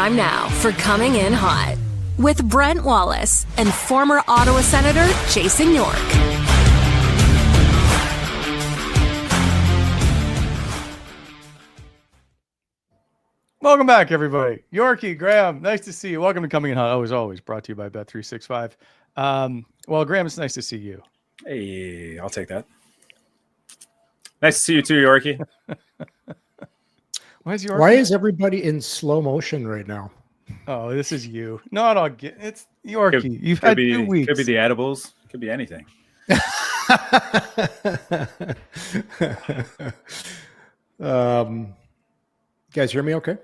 time now for Coming In Hot with Brent Wallace and former Ottawa Senator Jason York. Welcome back, everybody. Yorkie, Graham, nice to see you. Welcome to Coming In Hot. Always brought to you by Bet365. Well, Graham, it's nice to see you. Hey, I'll take that. Nice to see you too, Yorkie. Why is everybody in slow motion right now? Oh, this is you. Not all. It's Yorkie. You've had 2 weeks. Could be the edibles. Could be anything. You guys hear me okay?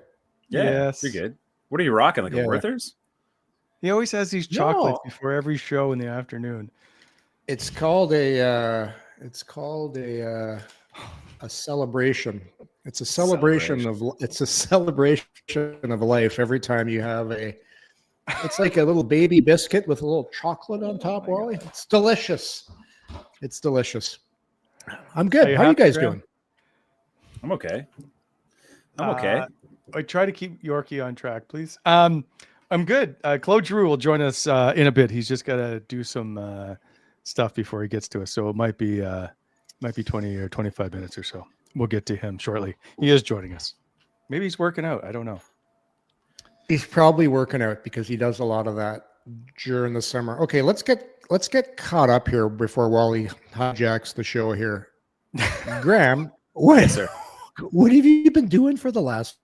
Yeah, yes. You're good. What are you rocking? Like a Werther's? He always has these chocolates before every show in the afternoon. It's called a celebration. It's a celebration of life every time you have it's like a little baby biscuit with a little chocolate on top, Wally. God. It's delicious. It's delicious. I'm good. How are you guys doing? I'm okay. I try to keep Yorkie on track, please. I'm good. Claude Giroux will join us in a bit. He's just got to do some stuff before he gets to us, so it might be 20 or 25 minutes or so. We'll get to him shortly. He is joining us. Maybe he's working out. I don't know. He's probably working out because he does a lot of that during the summer. Okay, let's get caught up here before Wally hijacks the show here. Graham, what? Yes, sir. What have you been doing for the last?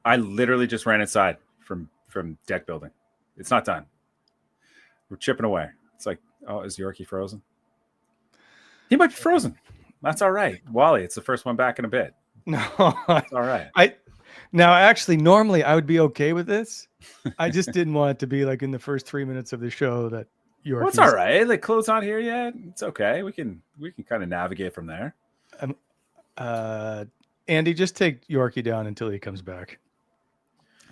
I literally just ran inside from deck building. It's not done. We're chipping away. It's like, oh, is Yorkie frozen? He might be frozen. That's all right. Wally, it's the first one back in a bit. No, it's all right. Normally I would be okay with this. I just didn't want it to be like in the first 3 minutes of the show that Yorkie. Well, it's all right. Like, Claude's not here yet. It's okay. We can kind of navigate from there. Andy, just take Yorkie down until he comes back.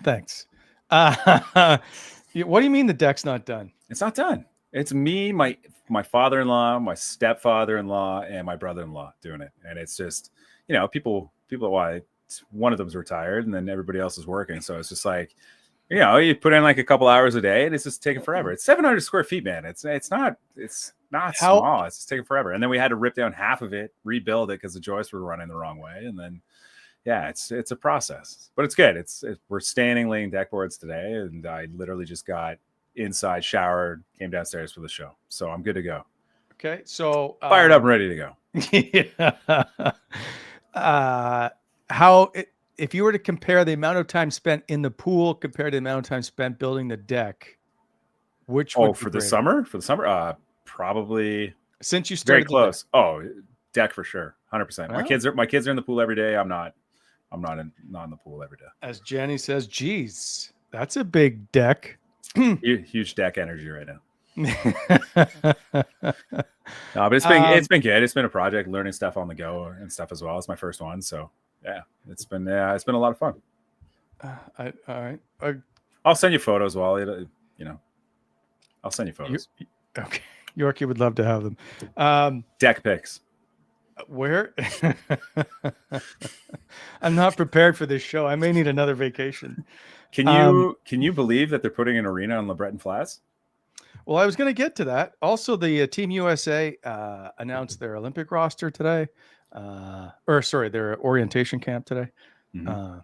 Thanks. What do you mean the deck's not done? It's not done. It's me, my father-in-law, my stepfather-in-law, and my brother-in-law doing it. And it's just, people why one of them's retired and then everybody else is working. So it's just like, you put in like a couple hours a day and it's just taking forever. It's 700 square feet, man. It's not small. It's just taking forever. And then we had to rip down half of it, rebuild it because the joists were running the wrong way. And then, it's a process, but it's good. We're standing laying deck boards today. And I literally just got inside, showered, came downstairs for the show. So I'm good to go. Okay. So fired up and ready to go. If you were to compare the amount of time spent in the pool compared to the amount of time spent building the deck, which would for the summer? For the summer, probably since you started very close. Deck for sure, 100%. Well, my kids are in the pool every day. I'm not in the pool every day. As Jenny says, geez, that's a big deck. Huge deck energy right now. No, but it's been good. It's been a project, learning stuff on the go and stuff as well. It's my first one, so it's been a lot of fun. All right. I'll send you photos, Wally. I'll send you photos. Okay, Yorkie would love to have them. Deck pics. Where? I'm not prepared for this show. I may need another vacation. Can you believe that they're putting an arena on LeBreton Flats? Well, I was going to get to that. Also, the Team USA announced their Olympic roster today. Their orientation camp today. Mm-hmm.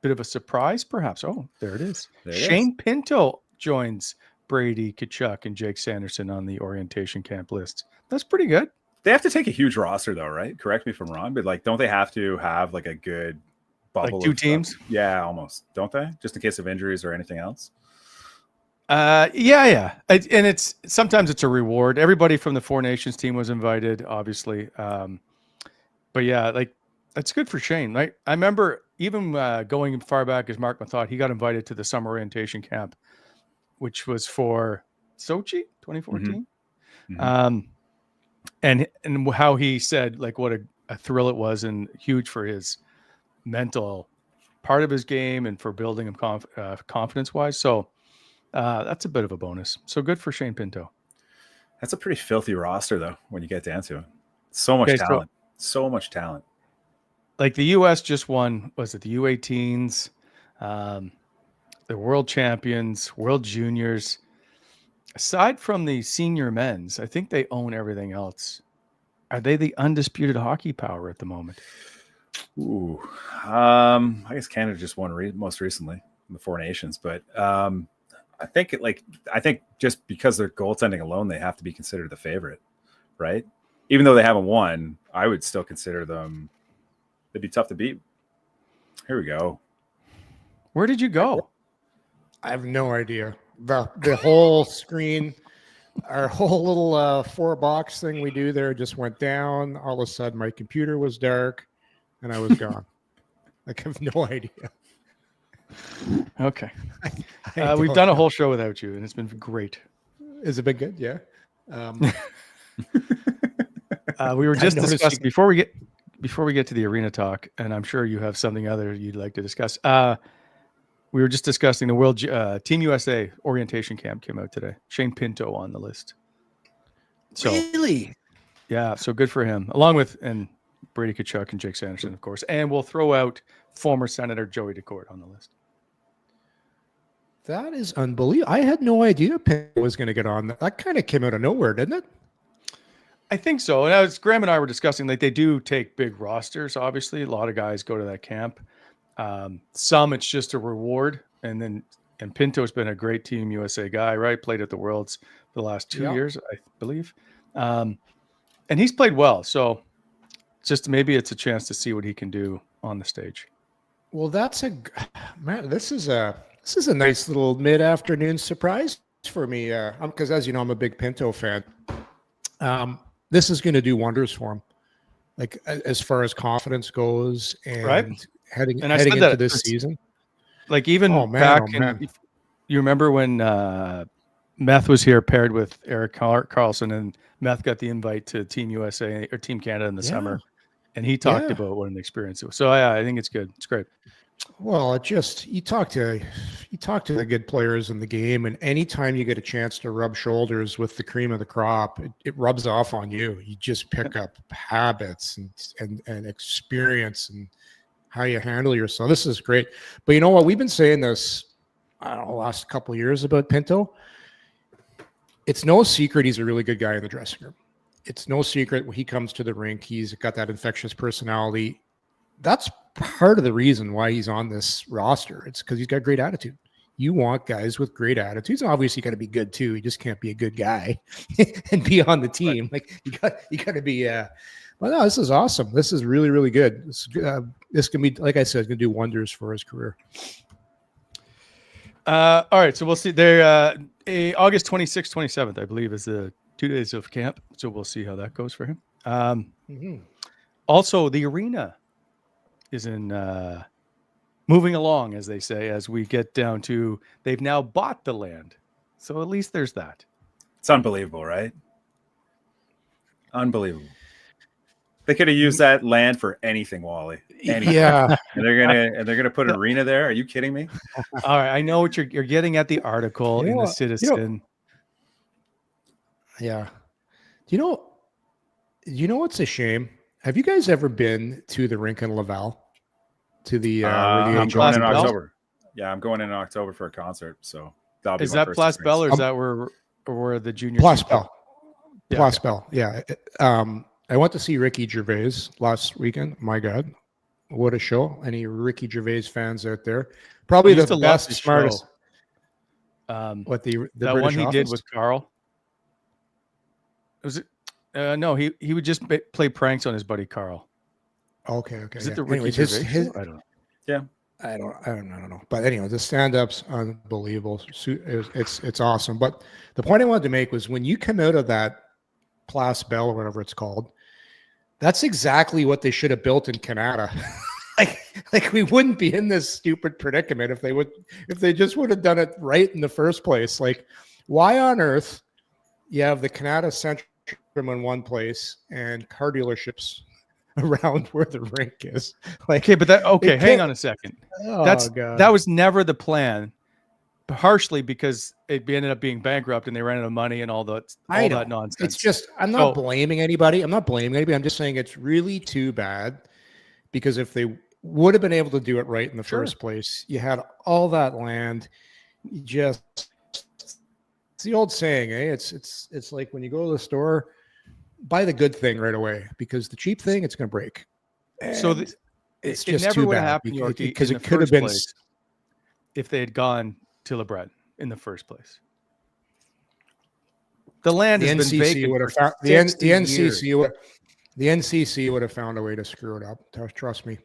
Bit of a surprise, perhaps. Oh, there it is. Shane Pinto joins Brady Tkachuk and Jake Sanderson on the orientation camp list. That's pretty good. They have to take a huge roster, though, right? Correct me if I'm wrong, but don't they have to have like a good bubble? Like 2 teams? Stuff? Yeah, almost. Don't they? Just in case of injuries or anything else. Yeah. And it's sometimes it's a reward. Everybody from the Four Nations team was invited, obviously. But yeah, like that's good for Shane, right? I remember even going far back as Mark Mathot, he got invited to the summer orientation camp, which was for Sochi 2014. Mm-hmm. And how he said like what a thrill it was and huge for his mental part of his game and for building him confidence wise. So that's a bit of a bonus. So good for Shane Pinto. That's a pretty filthy roster though, when you get down to it. So much talent. So much talent. Like the US just won, was it the U18s? They're world champions, world juniors. Aside from the senior men's, I think they own everything else. Are they the undisputed hockey power at the moment? Ooh, I guess Canada just won most recently in the Four Nations, but I think just because they're goaltending alone, they have to be considered the favorite, right? Even though they haven't won, I would still consider them. They'd be tough to beat. Here we go. Where did you go? I have no idea. The whole screen, our whole little 4-box thing we do there just went down. All of a sudden, my computer was dark, and I was gone. Like, I have no idea. Okay. We've done a whole show without you, and it's been great. Has it been good? Yeah. We were just discussing before we get to the arena talk, and I'm sure you have something other you'd like to discuss. We were just discussing the World Team USA orientation camp came out today. Shane Pinto on the list. So, really? Yeah, so good for him. Along with and Brady Tkachuk and Jake Sanderson, of course. And we'll throw out former Senator Joey DeCourt on the list. That is unbelievable. I had no idea Pinto was going to get on. That kind of came out of nowhere, didn't it? I think so. And as Graham and I were discussing, like they do take big rosters, obviously. A lot of guys go to that camp. Some it's just a reward. And Pinto's been a great Team USA guy, right? Played at the Worlds for the last 2 years, I believe. And he's played well. So just maybe it's a chance to see what he can do on the stage. Well, this is a nice little mid-afternoon surprise for me. Because as you know, I'm a big Pinto fan. This is going to do wonders for him, like as far as confidence goes, and heading into this season. Like even you remember when Meth was here paired with Eric Carlson, and Meth got the invite to Team USA or Team Canada in the summer, and he talked about what an experience it was. So I think it's good. It's great. Well, you talk to the good players in the game, and anytime you get a chance to rub shoulders with the cream of the crop, it rubs off on you. You just pick up habits and experience and how you handle yourself. This is great. But you know what? We've been saying this, I don't know, the last couple of years about Pinto. It's no secret he's a really good guy in the dressing room. It's no secret when he comes to the rink, he's got that infectious personality. That's part of the reason why he's on this roster. It's because he's got great attitude. You want guys with great attitudes. Obviously, you got to be good too. You just can't be a good guy and be on the team. Like you got to be. Well, no, this is awesome. This is really, really good. This can be, like I said, going to do wonders for his career. All right, so we'll see. There, August 26th, 27th, I believe, is the 2 days of camp. So we'll see how that goes for him. Also, the arena is moving along, as they say, as we get down to they've now bought the land. So at least there's that. It's unbelievable, right? Unbelievable. They could have used that land for anything, Wally. Anything. Yeah. And they're gonna put an arena there. Are you kidding me? All right, I know what you're getting at the article in the Citizen. Yeah. Do you know what's a shame? Have you guys ever been to the rink in Laval? To the I'm going in October. Yeah, I'm going in October for a concert. So is that Place Bell or is that where the junior Place Bell? Place Bell. Yeah. I went to see Ricky Gervais last weekend. My God, what a show! Any Ricky Gervais fans out there? Probably the best, smartest. What the that British one he office? did with Carl? Was it? No, he would just play pranks on his buddy Carl. Okay. Is it the Ricky Gervais? I don't know. Yeah. I don't know. But anyway, the stand-up's unbelievable. It's awesome. But the point I wanted to make was when you come out of that Place Bell or whatever it's called, that's exactly what they should have built in Canada. like we wouldn't be in this stupid predicament if they just would have done it right in the first place. Like, why on earth you have the Canada Centrum in one place and car dealerships around where the rink is? Like, hang on a second. God. That was never the plan. Partially because it ended up being bankrupt and they ran out of money and all that nonsense. It's just I'm not blaming anybody. I'm just saying it's really too bad because if they would have been able to do it right in the Sure. first place. You had all that land. You just, it's the old saying, eh? It's like when you go to the store, buy the good thing right away, because the cheap thing, it's going to break. So And it's it just never too would have bad happened, Yorkie, because in it the could have first been. place if they had gone to LeBret in the first place. The land The has been NCC vacant would have for found 60 years. the NCC would have found a way to screw it up. Trust me.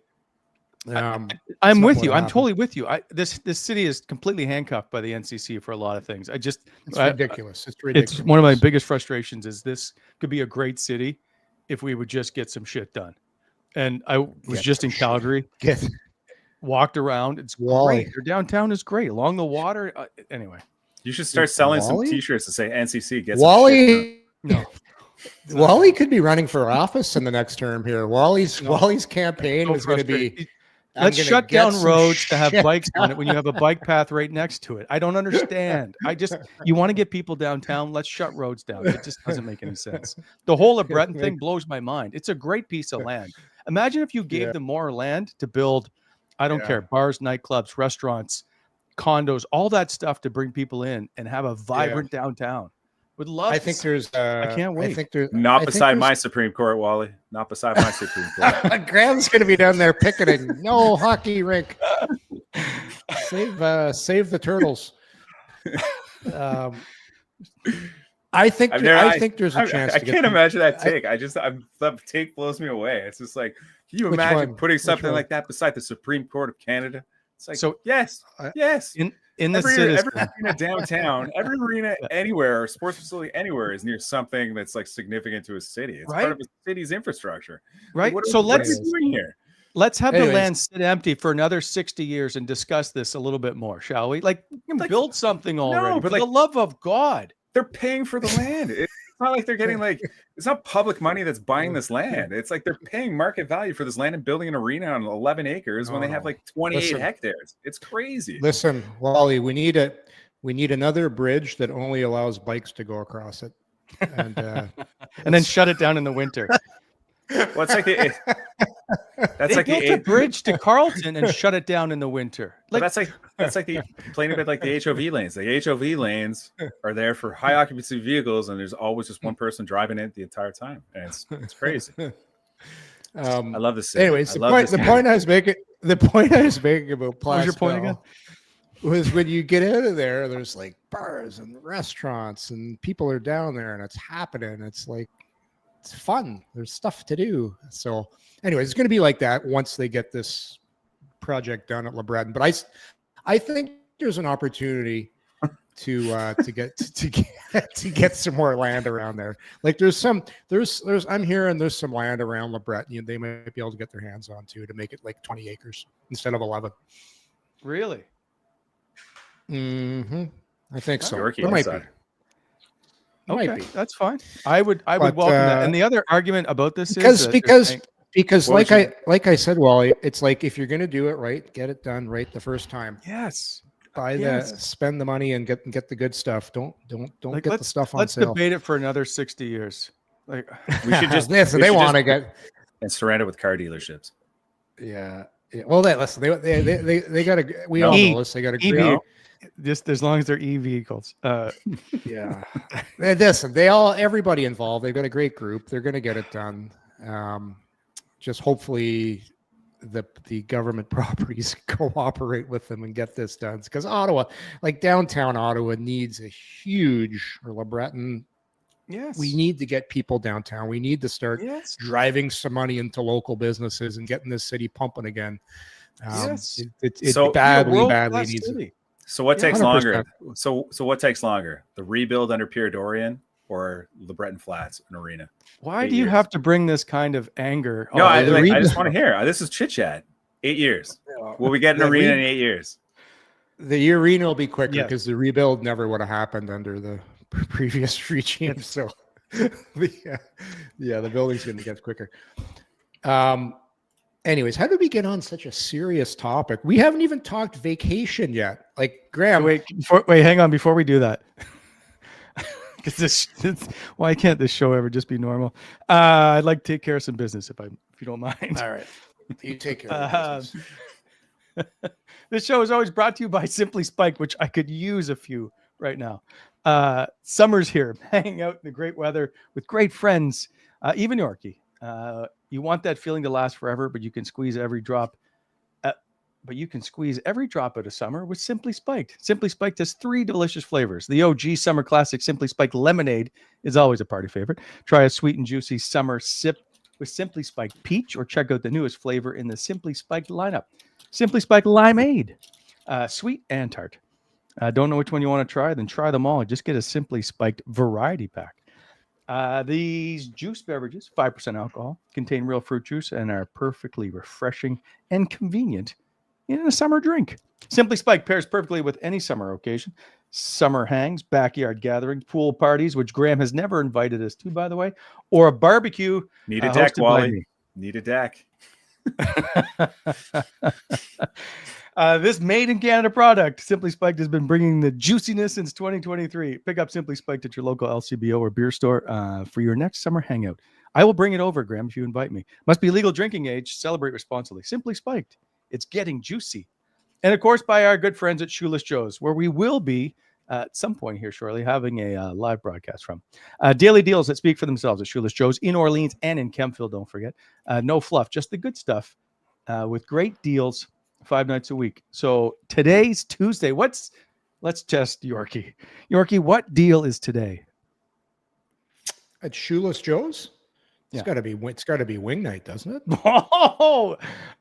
I'm That's not with what you. I'm happened. totally with you. This city is completely handcuffed by the NCC for a lot of things. It's ridiculous. It's ridiculous. It's one of my biggest frustrations is this could be a great city if we would just get some shit done. And I was just in Calgary, walked around. It's Wally. great. Their downtown is great along the water. Anyway, You should start selling Wally? some T-shirts that say NCC. Get some shit done. Wally. Wally could be running for office in the next term here. Wally's campaign so is going to be. frustrating. Let's shut down roads to have bikes on it when you have a bike path right next to it. I don't understand. You want to get people downtown, let's shut roads down. It just doesn't make any sense. The whole LeBreton thing blows my mind. It's a great piece of land. Imagine if you gave them more land to build, I don't care, bars, nightclubs, restaurants, condos, all that stuff to bring people in and have a vibrant downtown. Would love. I think there's. I can't wait. I think there's Not beside my Supreme Court, Wally. Not beside my Supreme Court. Graham's going to be down there picketing. No hockey rink. Save the turtles. I think there's a chance. I can't imagine that take. That take blows me away. It's just like, can you imagine putting something like that beside the Supreme Court of Canada? It's like, so yes. In the every arena downtown, every arena anywhere, or sports facility anywhere is near something that's like significant to a city. It's part of a city's infrastructure, right? What so are we let's doing here. Let's have the land sit empty for another 60 years and discuss this a little bit more, shall we? Like build something already. But for the love of God, they're paying for the land. It's not like they're getting it's not public money that's buying this land. It's like they're paying market value for this land and building an arena on 11 acres when they have like 28 hectares. It's crazy. Listen, Wally, we need another bridge that only allows bikes to go across it, and then shut it down in the winter. Well, it's like they built a bridge to Carleton and shut it down in the winter. That's like the playing a bit like the HOV lanes. The HOV lanes are there for high occupancy vehicles, and there's always just one person driving it the entire time, and it's crazy. I love this city. Anyways, the point I was making about Placerville. What was your point again? Was when you get out of there, there's like bars and restaurants, and people are down there, and it's happening. It's like, it's fun. There's stuff to do. So anyways, it's going to be like that once they get this project done at LeBreton. But I think there's an opportunity to get some more land around there. Like there's I'm hearing there's some land around LeBreton they might be able to get their hands on to make it like 20 acres instead of 11. Really? Mm-hmm. I think so. Yorkie There might be. outside. Okay, that's fine. I would welcome that. And the other argument about this is because like I said, Wally, it's like if you're going to do it right, get it done right the first time. Yes. Spend the money and get the good stuff. Don't get the stuff on let's sale. Let's debate it for another 60 years. Like we should just they want to get and surround it with car dealerships. Yeah. Well, they got to. We all know this. They got to. Just as long as they're e-vehicles. Yeah. Listen, everybody involved, they've got a great group. They're going to get it done. Just hopefully the government properties cooperate with them and get this done. Because Ottawa, like downtown Ottawa, needs a huge, or LeBreton. Yes. We need to get people downtown. We need to start driving some money into local businesses and getting this city pumping again. It badly needs it. So what takes longer? So what takes longer? The rebuild under Pierre Dorian or LeBreton Flats, an arena? Why do you have to bring this kind of anger? No, I just want to hear. This is chit chat. 8 years. Will we get an arena in 8 years? The arena will be quicker because the rebuild never would have happened under the previous regime. So, the building's going to get quicker. Anyways, how did we get on such a serious topic? We haven't even talked vacation yet. Like, Graham. Wait, hang on before we do that. Because why can't this show ever just be normal? I'd like to take care of some business if you don't mind. All right. You take care of business. This show is always brought to you by Simply Spiked, which I could use a few right now. Summer's here, hanging out in the great weather with great friends, even Yorkie. You want that feeling to last forever, but you can squeeze every drop. Out of summer with Simply Spiked. Simply Spiked has 3 delicious flavors. The OG summer classic Simply Spiked lemonade is always a party favorite. Try a sweet and juicy summer sip with Simply Spiked peach, or check out the newest flavor in the Simply Spiked lineup, Simply Spiked limeade, sweet and tart. Don't know which one you want to try? Then try them all. Just get a Simply Spiked variety pack. These juice beverages, 5% alcohol, contain real fruit juice and are perfectly refreshing and convenient in a summer drink. Simply Spiked pairs perfectly with any summer occasion. Summer hangs, backyard gatherings, pool parties, which Graham has never invited us to, by the way, or a barbecue. Need a deck, Wally. Need a deck. This made in Canada product, Simply Spiked, has been bringing the juiciness since 2023. Pick up Simply Spiked at your local LCBO or beer store for your next summer hangout. I will bring it over, Graham, if you invite me. Must be legal drinking age. Celebrate responsibly. Simply Spiked. It's getting juicy. And of course, by our good friends at Shoeless Joe's, where we will be at some point here shortly having a live broadcast from. Daily deals that speak for themselves at Shoeless Joe's in Orleans and in Kempville, don't forget. No fluff, just the good stuff with great deals 5 nights a week. So today's Tuesday. Let's test Yorkie. Yorkie, what deal is today? At Shoeless Joe's? It's Yeah. got to be wing night, doesn't it? Oh,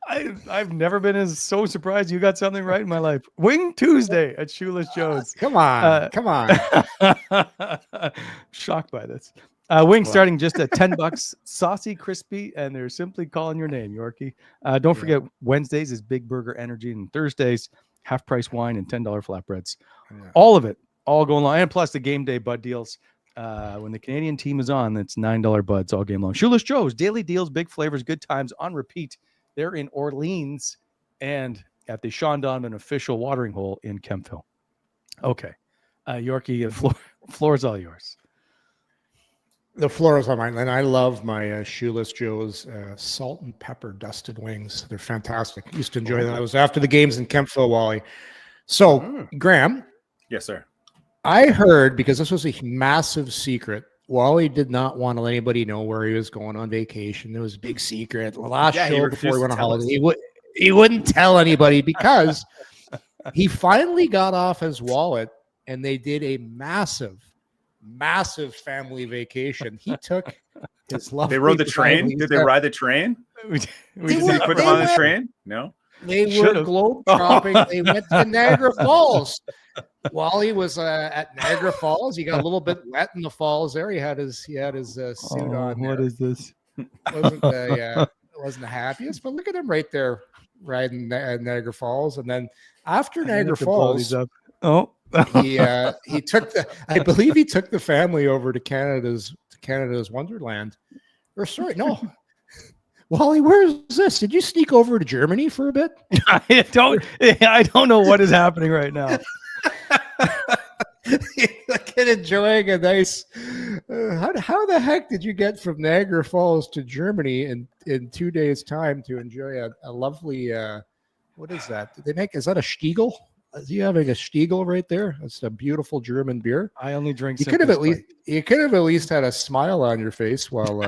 I've never been so surprised you got something right in my life. Wing Tuesday at Shoeless Joe's. Come on. Shocked by this. Wings starting just at $10, saucy, crispy, and they're simply calling your name, Yorkie. Don't forget, Wednesdays is Big Burger Energy, and Thursdays, half price wine and $10 flatbreads. Yeah. All of it, all going on. And plus the game day bud deals. When the Canadian team is on, it's $9 buds all game long. Shoeless Joe's, daily deals, big flavors, good times on repeat. They're in Orleans and at the Sean Donovan official watering hole in Kempville. Okay. Yorkie, floor's all yours. The floor is on mine, and I love my Shoeless Joe's salt and pepper dusted wings. They're fantastic. I used to enjoy them. I was after the games in Kempville, Wally. So, Graham. Yes, sir. I heard, because this was a massive secret, Wally did not want to let anybody know where he was going on vacation. It was a big secret. The last show before he went on holiday, he wouldn't tell anybody because he finally got off his wallet and they did a massive family vacation. He took his lovely. They rode the train? Did they ride the train? Did he put them on the train? No. They were globe trotting. They went to Niagara Falls. Wally was at Niagara Falls. He got a little bit wet in the falls there. He had his suit on. What is this? Wasn't the happiest, but look at him right there riding Niagara Falls. And then after Niagara Falls, he took I believe he took the family over to Canada's Wonderland. Or sorry, no. Wally, where is this? Did you sneak over to Germany for a bit? I don't know what is happening right now. Like enjoying a nice. How the heck did you get from Niagara Falls to Germany in 2 days' time to enjoy a lovely? What is that? Did they make? Is that a Stiegel? Is he having a Stiegel right there? That's a beautiful German beer. I only drink. You could have at least had a smile on your face while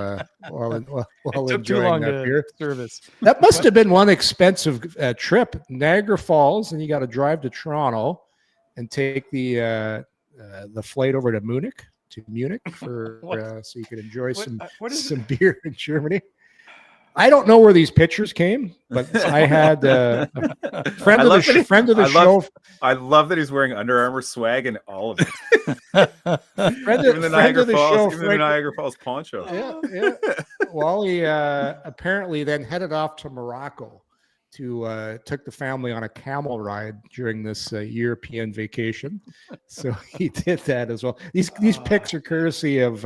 enjoying that beer. Service. That must have been one expensive trip. Niagara Falls, and you got to drive to Toronto and take the flight over to Munich for so you could enjoy some beer in Germany. I don't know where these pictures came, but I had a friend of the show. I love that he's wearing Under Armour swag and all of it. friend of the show, the Niagara Falls poncho. Yeah. Wally apparently then headed off to Morocco to took the family on a camel ride during this European vacation. So he did that as well. These pics are courtesy of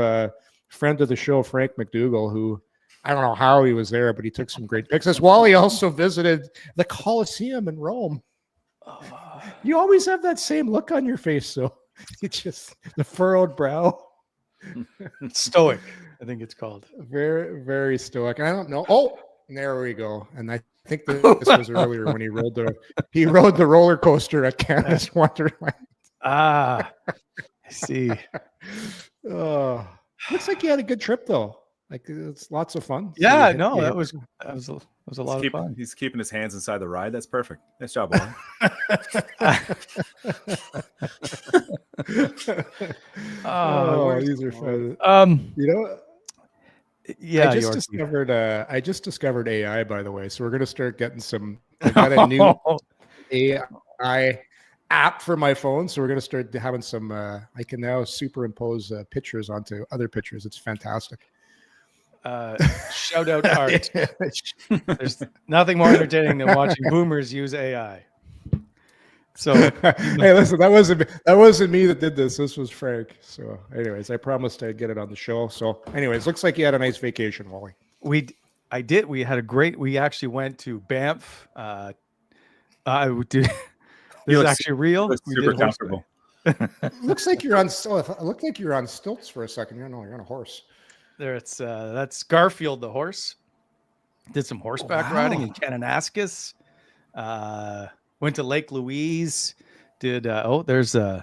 friend of the show, Frank McDougall, who I don't know how he was there, but he took some great pics. As Wally also visited the Colosseum in Rome. You always have that same look on your face, so it's just the furrowed brow. Stoic, I think it's called. Very, very stoic. I don't know. Oh, There we go. And I think this was earlier when he rode the roller coaster at Canada's Wonderland. Ah, I see. Oh, looks like you had a good trip though. Like it's lots of fun. So Yeah, you no, hit- that was a lot of fun. He's keeping his hands inside the ride. That's perfect. Nice job, Wally. Oh, these are fun. You know, Yeah, I just discovered AI, by the way. So we're gonna start getting some. I got a new AI app for my phone, so we're gonna start having some. I can now superimpose pictures onto other pictures. It's fantastic. Shout out art. There's nothing more entertaining than watching boomers use AI. So hey, listen, that wasn't me that did this. This was Frank. So, anyways, I promised I'd get it on the show. So, anyways, looks like you had a nice vacation, Wally. I did. We had a great. We actually went to Banff. I would do. This is actually real. We Super did comfortable. Looks like you're on. It looked like you're on stilts for a second. You're on a horse. There, it's that's Garfield the horse. Did some horseback riding in Kananaskis. Went to Lake Louise. Did there's the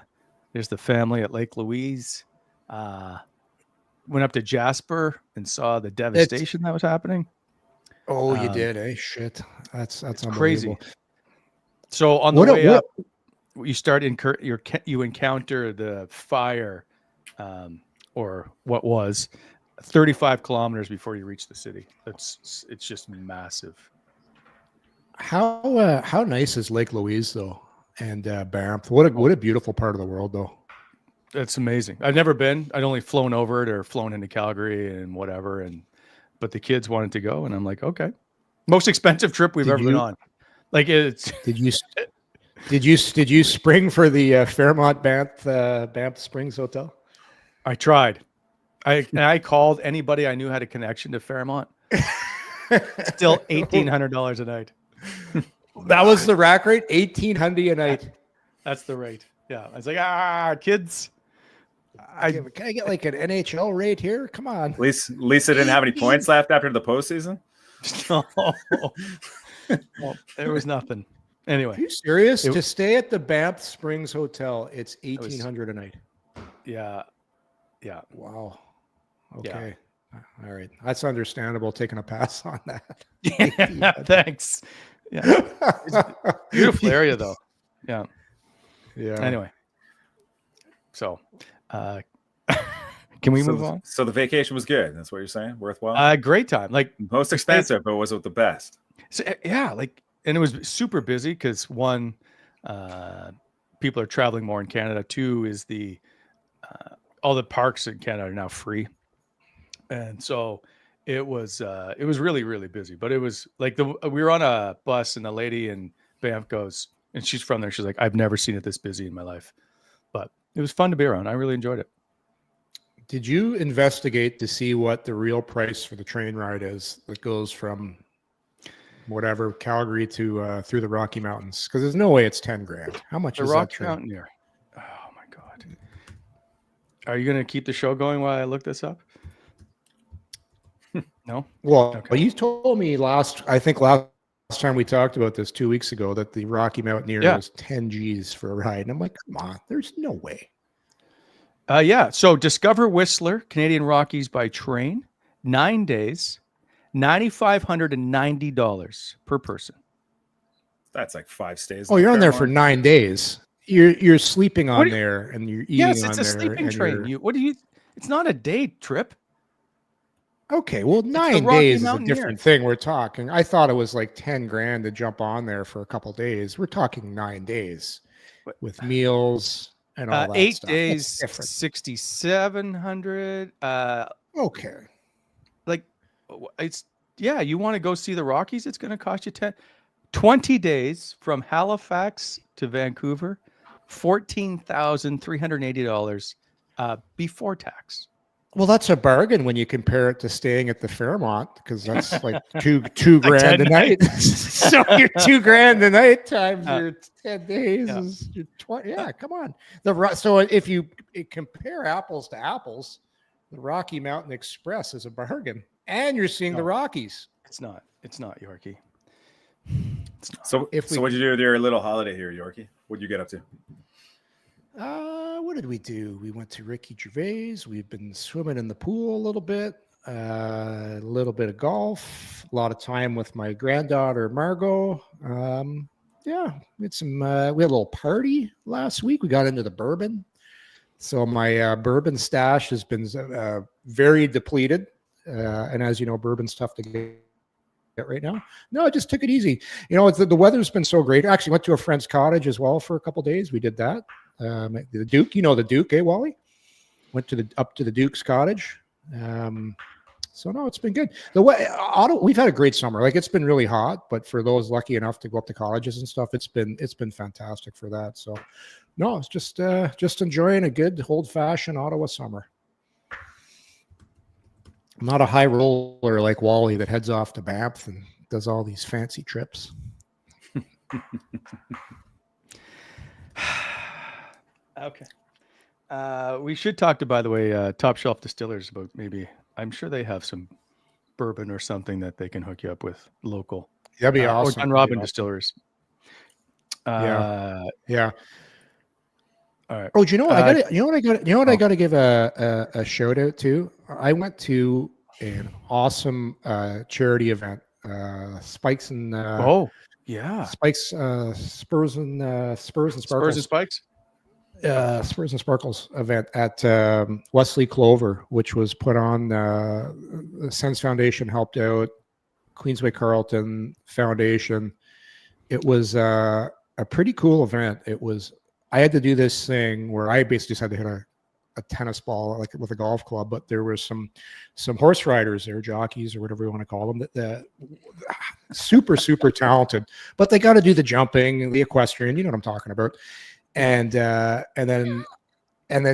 family at Lake Louise. Went up to Jasper and saw the devastation that was happening. Oh, you did, eh? Shit, that's crazy. So on the way up, you start you encounter the fire, or what was 35 kilometers before you reach the city. It's just massive. How nice is Lake Louise though, and Banff? What a beautiful part of the world though. It's amazing. I've never been. I'd only flown over it or flown into Calgary and whatever. But the kids wanted to go, and I'm like, okay. Most expensive trip we've ever been on. Like it's. Did you spring for the Fairmont Banff Springs Hotel? I tried. I called anybody I knew had a connection to Fairmont. Still $1,800 a night. That was the rack rate, $1,800 a night. That's the rate. Yeah, I was like, kids. Can I get like an NHL rate here? Come on. Lisa didn't have any points left after the postseason. No, well, there was nothing. Anyway, Are you serious? To stay at the Banff Springs Hotel, it's $1,800 a night. Yeah. Wow. Okay. Yeah. All right. That's understandable. Taking a pass on that. Yeah, thanks. Yeah. It's a beautiful area though. Yeah. Yeah. Anyway. So can we move on? So the vacation was good. That's what you're saying? Worthwhile? Great time. Like most expensive, but was it the best? So, yeah, and it was super busy because one, people are traveling more in Canada. Two is all the parks in Canada are now free. And so it was really, really busy, but it was like we were on a bus and the lady in Banff goes, and she's from there. She's like, I've never seen it this busy in my life, but it was fun to be around. I really enjoyed it. Did you investigate to see what the real price for the train ride is that goes from whatever Calgary to through the Rocky Mountains? Because there's no way it's $10,000. How much The is Rocky that? Mountaineer. Oh my God. Are you going to keep the show going while I look this up? No. Well, Okay. you told me last time we talked about this 2 weeks ago that the Rocky Mountaineer was 10 G's for a ride. And I'm like, come on, there's no way. Yeah. So Discover Whistler, Canadian Rockies by train, 9 days, $9,590 per person. That's like 5 stays. Oh, you're on there for 9 days. You're sleeping on you- there and you're eating Yes, on it's there. a sleeping and train. It's not a day trip. Okay, well, the 9 Rocky days is a Mountaineer. different thing. We're talking. I thought it was like $10,000 to jump on there for a couple of days. We're talking 9 days with meals and all that 8 stuff. days, That's different. 6,700. Okay. Like it's you want to go see the Rockies? It's going to cost you 20 days from Halifax to Vancouver, $14,380 before tax. Well, that's a bargain when you compare it to staying at the Fairmont, because that's like two grand a night. So your $2,000 a night times your 10 days is your 20. Yeah, come on. So if you compare apples to apples, the Rocky Mountain Express is a bargain. and you're seeing the No. Rockies. It's not Yorkie. It's not. So, If we- so what'd you do with your little holiday here, Yorkie? What'd you get up to? What did we do? We went to Ricky Gervais. We've been swimming in the pool a little bit of golf, a lot of time with my granddaughter Margot. Yeah, we had we had a little party last week. We got into the bourbon, so my bourbon stash has been very depleted. And as you know, bourbon's tough to get right now. No, I just took it easy. You know, the weather's been so great. I actually went to a friend's cottage as well for a couple of days. We did that. The Duke, you know the Duke, Wally? Went to up to the Duke's cottage. So no, it's been good. Ottawa, we've had a great summer. Like, it's been really hot, but for those lucky enough to go up to colleges and stuff, it's been fantastic for that. So no, it's just enjoying a good old-fashioned Ottawa summer. I'm not a high roller like Wally that heads off to Banff and does all these fancy trips. Okay. We should talk to, by the way, Top Shelf Distillers about maybe. I'm sure they have some bourbon or something that they can hook you up with local. That'd be awesome. Or John Robin Distillers. Yeah. All right. Oh, do you know what I got to give a shout out to? I went to an awesome charity event. Spikes and Spikes Spurs and Sparkles. Spurs and Spikes. Spurs and Sparkles event at Wesley Clover, which was put on. The Sens Foundation helped out. Queensway Carleton Foundation. It was a pretty cool event. I had to do this thing where I basically just had to hit a tennis ball like with a golf club, but there was some horse riders there, jockeys or whatever you want to call them, that super talented, but they got to do the jumping, the equestrian, you know what I'm talking about. And then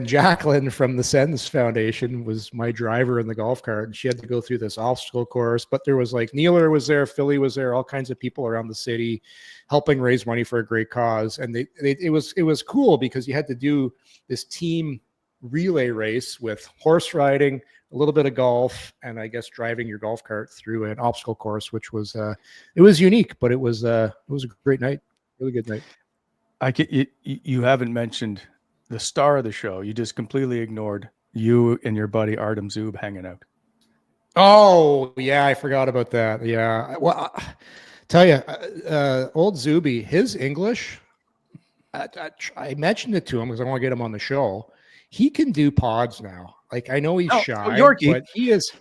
Jacqueline from the Sens Foundation was my driver in the golf cart, and she had to go through this obstacle course. But there was like Neeler was there, Philly was there, all kinds of people around the city helping raise money for a great cause. And it was cool because you had to do this team relay race with horse riding, a little bit of golf, and I guess driving your golf cart through an obstacle course, which was it was unique, but it was a great night, really good night. You haven't mentioned the star of the show. You just completely ignored you and your buddy Artem Zub hanging out. Oh yeah, I forgot about that. Yeah, well, tell you, old Zuby, his English. I mentioned it to him because I want to get him on the show. He can do pods now. Like, I know he's shy, Yorkie, but he is.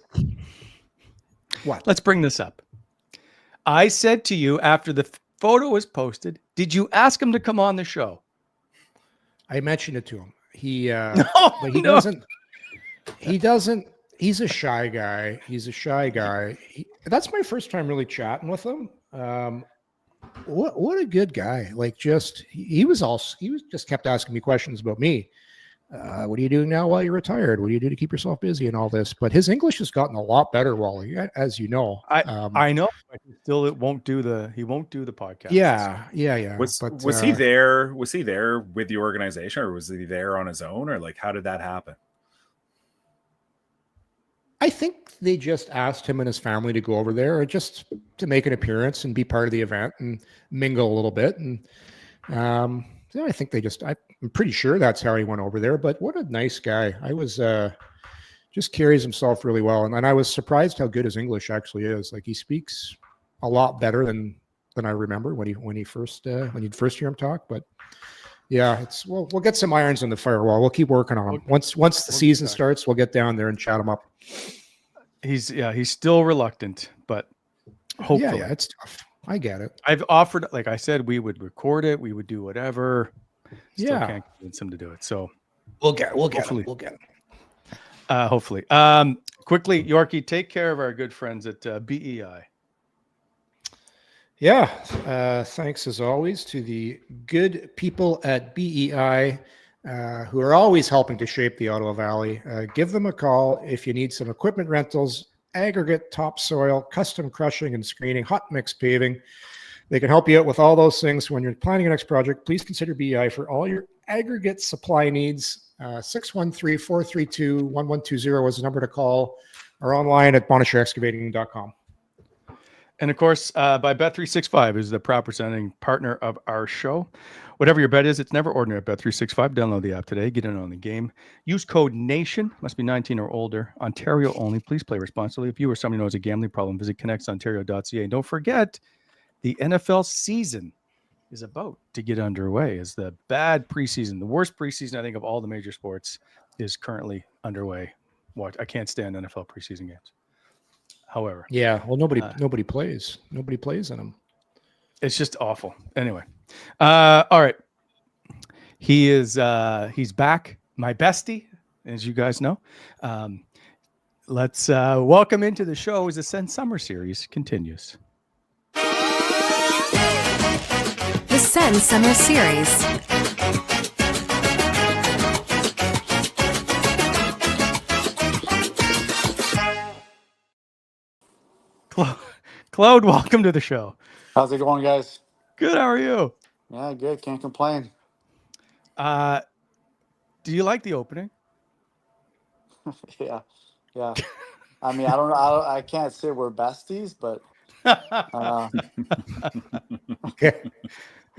What? Let's bring this up. I said to you after the photo was posted, did you ask him to come on the show? I mentioned it to him. But he doesn't. He doesn't. He's a shy guy. That's my first time really chatting with him. What a good guy. Like, he just kept asking me questions about me. What are you doing now while you're retired? What do you do to keep yourself busy and all this? But his English has gotten a lot better, Wally, as you know. I know, but he won't do the podcast. Yeah. Was he there? Was he there with the organization, or was he there on his own, or like how did that happen? I think they just asked him and his family to go over there just to make an appearance and be part of the event and mingle a little bit. And I think I'm pretty sure that's how he went over there. But what a nice guy. I was just carries himself really well. And I was surprised how good his English actually is. Like, he speaks a lot better than I remember when you'd first hear him talk. But yeah, we'll get some irons in the firewall. We'll keep working on him. Once the season starts, we'll get down there and chat him up. He's still reluctant, but hopefully. Yeah, it's tough. I get it. I've offered, like I said, we would record it, we would do whatever. Still can't convince him to do it. So we'll get it. Hopefully. Quickly, Yorkie, take care of our good friends at BEI. Yeah. Thanks as always to the good people at BEI who are always helping to shape the Ottawa Valley. Give them a call if you need some equipment rentals, aggregate, topsoil, custom crushing and screening, hot mix paving. They can help you out with all those things. When you're planning your next project, please consider BEI for all your aggregate supply needs. 613-432-1120 is the number to call. or online at bonacierexcavating.com. And of course, by Bet365 is the proud presenting partner of our show. Whatever your bet is, it's never ordinary at Bet365. Download the app today. Get in on the game. Use code NATION. Must be 19 or older. Ontario only. Please play responsibly. If you or somebody knows a gambling problem, visit connectsontario.ca. And don't forget, the NFL season is about to get underway. As the bad preseason, the worst preseason, I think, of all the major sports is currently underway. I can't stand NFL preseason games. However, yeah, well, nobody plays. Nobody plays in them. It's just awful. Anyway, all right. He's back, my bestie, as you guys know. Let's welcome into the show as the Sens Summer Series continues. The Sens Summer Series. Claude, welcome to the show. How's it going, guys? Good. How are you? Yeah, good. Can't complain. Do you like the opening? Yeah. I mean, I can't say we're besties, but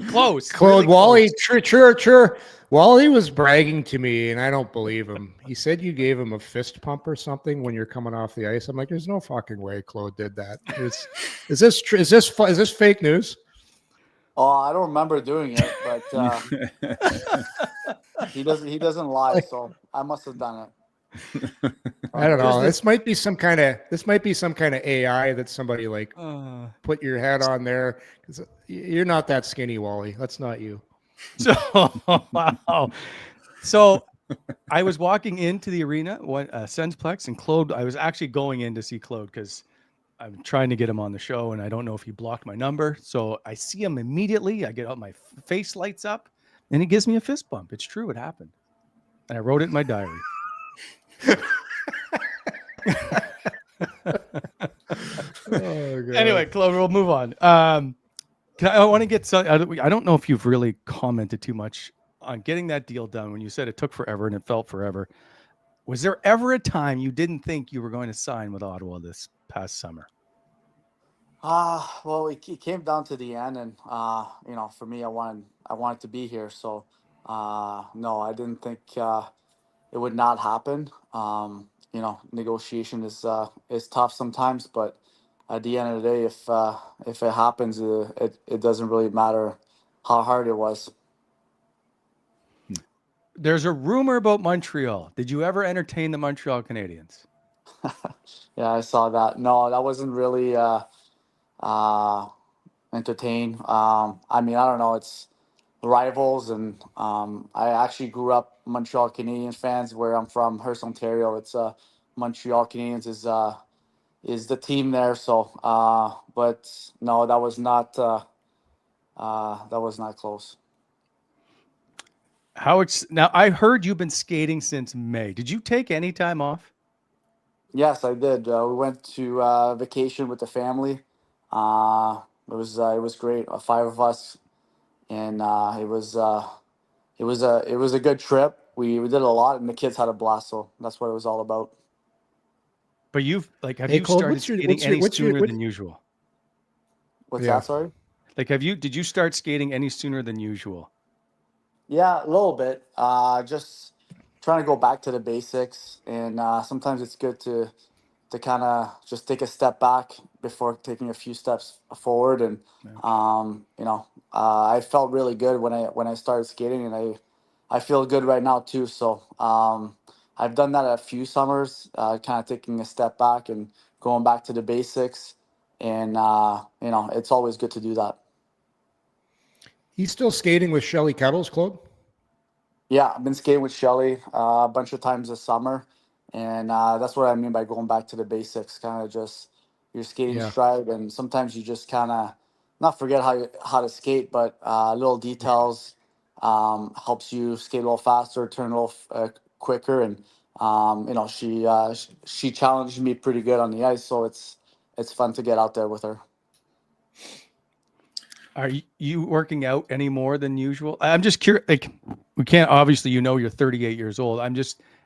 Close. Claude, Really Wally, close. sure. Wally was bragging to me, and I don't believe him. He said you gave him a fist pump or something when you're coming off the ice. I'm like, there's no fucking way Claude did that. Is this true? Is this fake news? oh, I don't remember doing it, but he doesn't lie, so I must have done it. I don't know. This might be some kind of AI that somebody like put your head on there, because you're not that skinny, Wally. That's not you. So wow. So I was walking into the arena, Sensplex, and Claude. I was actually going in to see Claude because I'm trying to get him on the show, and I don't know if he blocked my number. So I see him immediately. I get out, my face lights up, and he gives me a fist bump. It's true, it happened, and I wrote it in my diary. Anyway, Claude, we'll move on. I want to get some. I don't know if you've really commented too much on getting that deal done. When you said it took forever and it felt forever, was there ever a time you didn't think you were going to sign with Ottawa this past summer? Well, it came down to the end, and for me, I wanted to be here. So, no, I didn't think it would not happen. Negotiation is tough sometimes, but at the end of the day, if it happens, it doesn't really matter how hard it was. There's a rumor about Montreal. Did you ever entertain the Montreal Canadiens? Yeah, I saw that. No, that wasn't really entertained. I mean, I don't know. It's rivals, and I actually grew up Montreal Canadiens fans. Where I'm from, Hearst, Ontario. It's Montreal Canadiens is the team there. So, but no, that was not close. Now I heard you've been skating since May. Did you take any time off? Yes, I did. We went to vacation with the family. It was great. 5 of us, and it was a good trip. We did a lot, and the kids had a blast. So that's what it was all about. But have Hey, you Claude, started skating any sooner than usual? What's Yeah. that? Sorry. Did you start skating any sooner than usual? Yeah, a little bit. Just trying to go back to the basics, and sometimes it's good to kind of just take a step back before taking a few steps forward. And I felt really good when I started skating, and I feel good right now too. So I've done that a few summers, kind of taking a step back and going back to the basics, and it's always good to do that. He's still skating with Shelly Kettles, Claude? Yeah, I've been skating with Shelly a bunch of times this summer, and that's what I mean by going back to the basics. Kind of just your skating stride, and sometimes you just kind of not forget how to skate, but little details helps you skate a little faster, turn a little quicker, and she challenged me pretty good on the ice, so it's fun to get out there with her. Are you working out any more than usual? I'm just curious. We can't, obviously, you're 38 years old.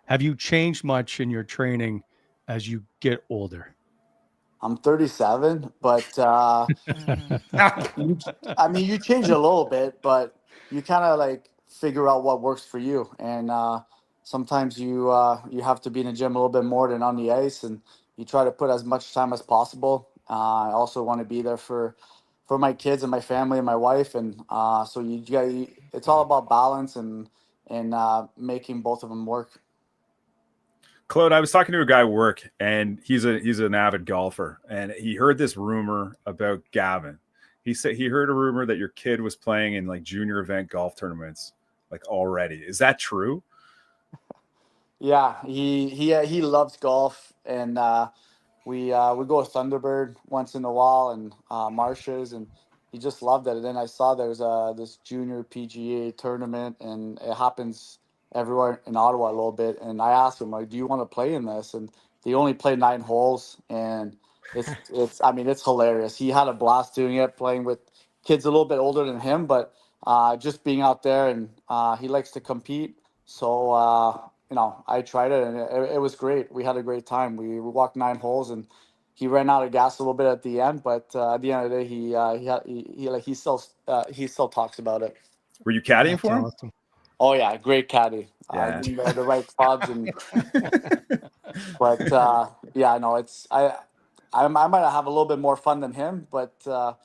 Have you changed much in your training as you get older? I'm 37, but you change a little bit, but you kind of like figure out what works for you. And sometimes you have to be in the gym a little bit more than on the ice, and you try to put as much time as possible. I also want to be there for my kids and my family and my wife, and so it's all about balance and making both of them work. Claude, I was talking to a guy at work, and he's an avid golfer, and he heard this rumor about Gavin. He said he heard a rumor that your kid was playing in like junior event golf tournaments, like already. Is that true? Yeah, he loves golf, and we go to Thunderbird once in a while and Marshes, and he just loved it. And then I saw there's this junior PGA tournament, and it happens everywhere in Ottawa a little bit. And I asked him, like, do you want to play in this? And they only play 9 holes, and it's hilarious. He had a blast doing it, playing with kids a little bit older than him, but just being out there, and he likes to compete. So I tried it, and it was great. We had a great time. We walked 9 holes, and he ran out of gas a little bit at the end. But at the end of the day, he still talks about it. Were you caddying That's for him? awesome. Oh yeah, great caddy. Yeah. The right clubs, and but yeah, no, I might have a little bit more fun than him, but at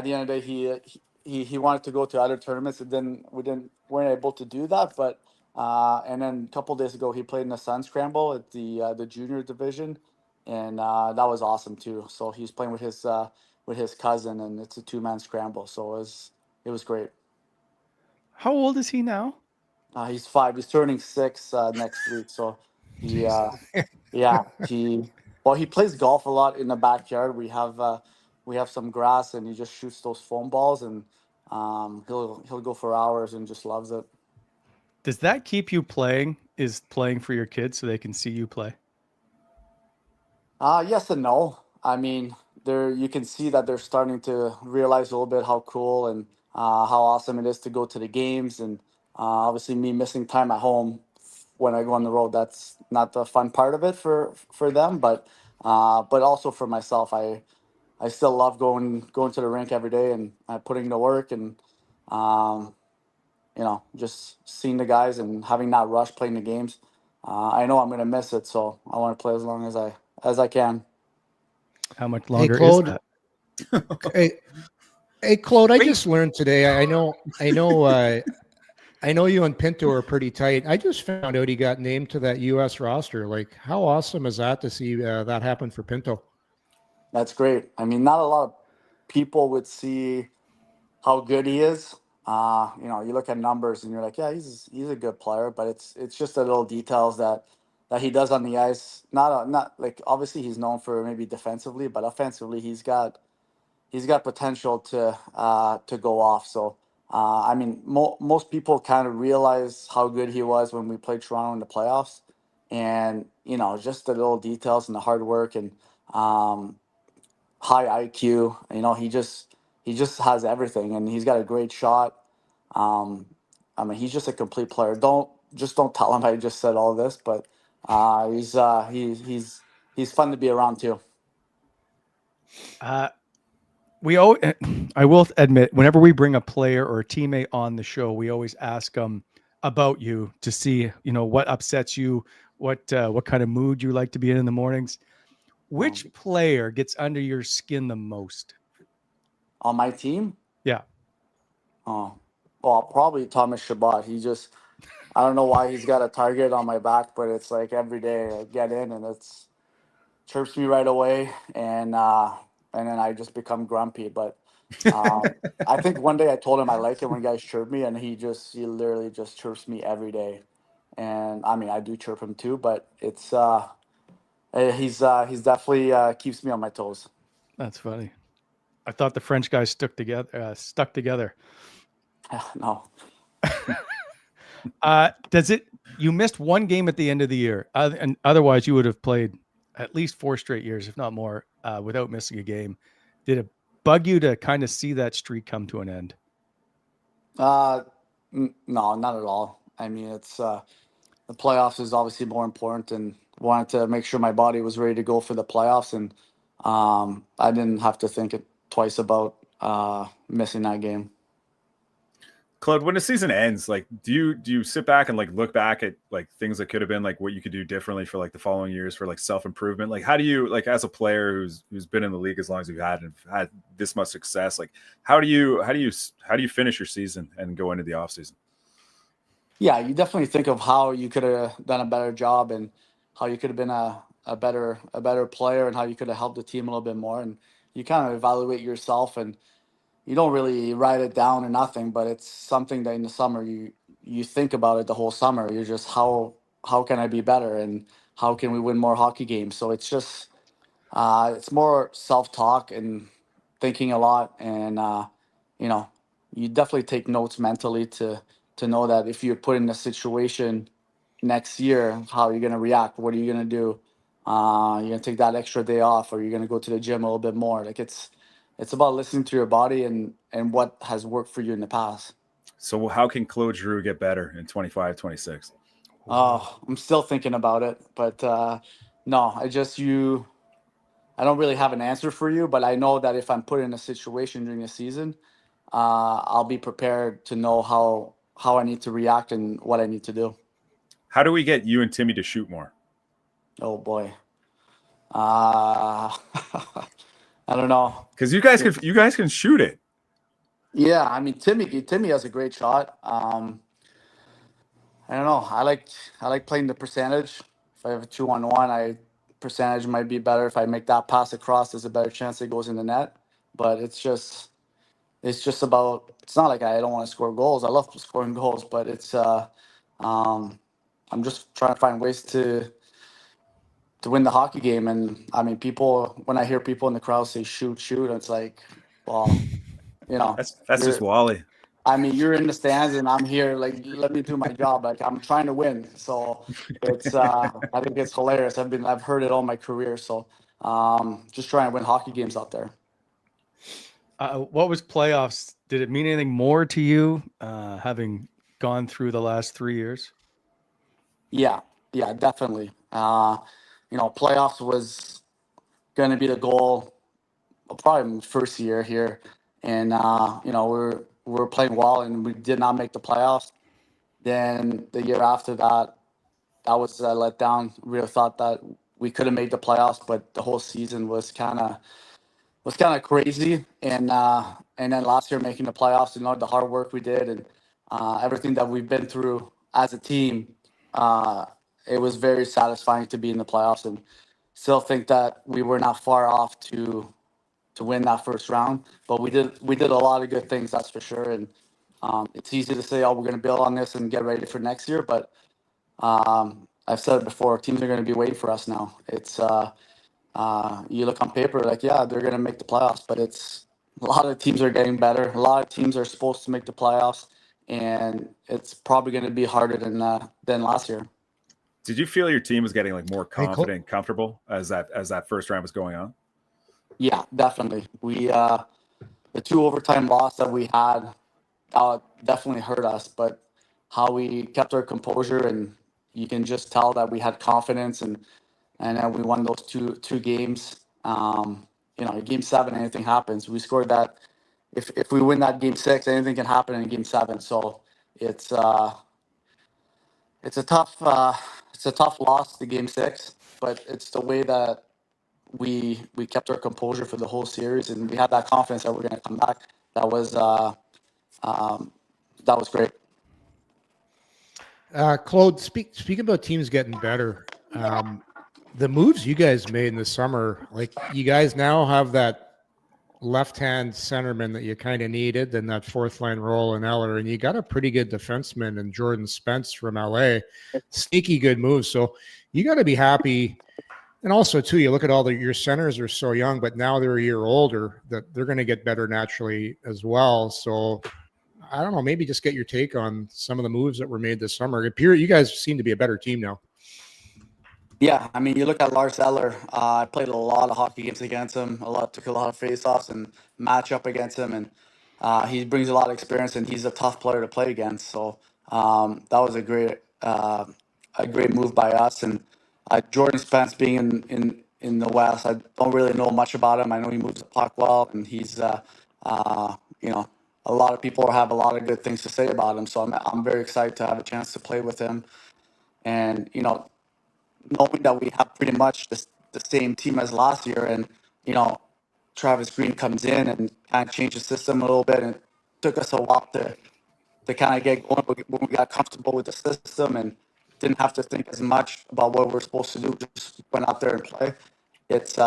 the end of the day, he wanted to go to other tournaments, and then weren't able to do that. But and then a couple days ago, he played in the Sun Scramble at the junior division, and that was awesome too. So he's playing with his cousin, and it's a 2-man scramble. So it was great. How old is he now? He's 5. He's turning 6 next week. So he yeah, he plays golf a lot in the backyard. We have some grass, and he just shoots those foam balls, and he'll go for hours and just loves it. Does that keep you playing? Is playing for your kids so they can see you play? Yes and no. I mean, you can see that they're starting to realize a little bit how cool and how awesome it is to go to the games, and obviously me missing time at home when I go on the road. That's not the fun part of it for them, but also for myself. I still love going to the rink every day and putting in the work, and um, just seeing the guys and having that rush playing the games. I know I'm gonna miss it, so I want to play as long as I can. How much Hey, longer is Claude. that? Hey, Claude. I just learned today. I know you and Pinto are pretty tight. I just found out he got named to that U.S. roster. Like, how awesome is that to see that happen for Pinto? That's great. I mean, not a lot of people would see how good he is. You look at numbers and you're like, yeah, he's a good player, but it's just the little details that he does on the ice. Not like, obviously he's known for maybe defensively, but offensively he's got potential to go off. So most people kind of realize how good he was when we played Toronto in the playoffs, and just the little details and the hard work and um, high IQ. He just has everything, and he's got a great shot. Um, he's just a complete player. Don't tell him I just said all this, but he's fun to be around too. Uh, I will admit, whenever we bring a player or a teammate on the show, we always ask them about you to see, what upsets you, what kind of mood you like to be in the mornings. Which player gets under your skin the most? On my team, Yeah. oh, well, probably Thomas Shabbat. I don't know why he's got a target on my back, but it's like every day I get in and it's chirps me right away, and then I just become grumpy. But I think one day I told him I like it when guys chirp me, and he literally just chirps me every day. And I do chirp him too, but he's definitely keeps me on my toes. That's funny. I thought the French guys stuck together. No. You missed one game at the end of the year, and otherwise you would have played at least 4 straight years, if not more, without missing a game. Did it bug you to kind of see that streak come to an end? No, not at all. I mean, it's the playoffs is obviously more important, and wanted to make sure my body was ready to go for the playoffs, and I didn't have to think it twice about missing that game. Claude, when the season ends, like, do you sit back and like look back at like things that could have been like what you could do differently for like the following years for like self improvement? Like, how do you, like, as a player who's been in the league as long as you've had and had this much success, like how do you finish your season and go into the off season? Yeah, you definitely think of how you could have done a better job and how you could have been a better player and how you could have helped the team a little bit more, and you kind of evaluate yourself, and you don't really write it down or nothing, but it's something that in the summer you think about it the whole summer. You're just how can I be better and how can we win more hockey games? So it's just it's more self talk and thinking a lot, and you know, you definitely take notes mentally to know that if you're put in a situation next year, how you're gonna react, what are you gonna do? You're gonna take that extra day off, or you're gonna go to the gym a little bit more. Like it's about listening to your body and what has worked for you in the past. So how can Claude Giroux get better in 25, 26? Oh, I'm still thinking about it, but no, I don't really have an answer for you, but I know that if I'm put in a situation during the season, I'll be prepared to know how I need to react and what I need to do. How do we get you and Timmy to shoot more? Oh boy, I don't know. Because you guys can shoot it. Yeah, I mean Timmy has a great shot. I don't know. I like playing the percentage. If I have a 2-on-1, I percentage might be better. If I make that pass across, there's a better chance it goes in the net. But it's just about. It's not like I don't want to score goals. I love scoring goals, but it's I'm just trying to find ways to win the hockey game. And I mean, when I hear people in the crowd say shoot, shoot, it's like, well, you know, That's just Wally. I mean, you're in the stands and I'm here, like, let me do my job. Like, I'm trying to win. So it's, I think it's hilarious. I've heard it all my career. So just trying to win hockey games out there. What was playoffs? Did it mean anything more to you, having gone through the last 3 years? Yeah, definitely. Playoffs was going to be the goal probably my first year here. And, we're playing well and we did not make the playoffs. Then the year after that, that was a letdown. We really thought that we could have made the playoffs, but the whole season was kind of crazy. And then last year making the playoffs, the hard work we did and everything that we've been through as a team, it was very satisfying to be in the playoffs. And still think that we were not far off to win that first round, but we did a lot of good things, that's for sure. And it's easy to say, oh, we're going to build on this and get ready for next year, but I've said it before, teams are going to be waiting for us now. It's you look on paper like, yeah, they're going to make the playoffs, but it's a lot of teams are getting better. A lot of teams are supposed to make the playoffs, and it's probably going to be harder than last year. Did you feel your team was getting like more confident and comfortable as that first round was going on? Yeah, definitely. We the 2 overtime loss that we had definitely hurt us, but how we kept our composure, and you can just tell that we had confidence, and then we won those two games. Game 7, anything happens. We scored that. If we win that game 6, anything can happen in game 7. So it's a tough loss to game 6, but it's the way that we kept our composure for the whole series, and we had that confidence that we're going to come back. That was great. Claude, speaking about teams getting better, the moves you guys made in the summer, like you guys now have that left-hand centerman that you kind of needed, and that fourth line role in Eller, and you got a pretty good defenseman in Jordan Spence from LA. Sneaky good moves. So you got to be happy. And also, too, you look at your centers are so young, but now they're a year older, that they're going to get better naturally as well. So I don't know, maybe just get your take on some of the moves that were made this summer. You guys seem to be a better team now. Yeah, I mean, you look at Lars Eller. I played a lot of hockey games against him. Took a lot of faceoffs and match up against him, and he brings a lot of experience, and he's a tough player to play against. So that was a great move by us, and Jordan Spence being in the West, I don't really know much about him. I know he moves the puck well, and he's you know, a lot of people have a lot of good things to say about him. So I'm very excited to have a chance to play with him, and you know, knowing that we have pretty much the same team as last year, and you know, Travis Green comes in and kind of changed the system a little bit, and it took us a while to kind of get going, but when we got comfortable with the system and didn't have to think as much about what we're supposed to do, just went out there and play. It's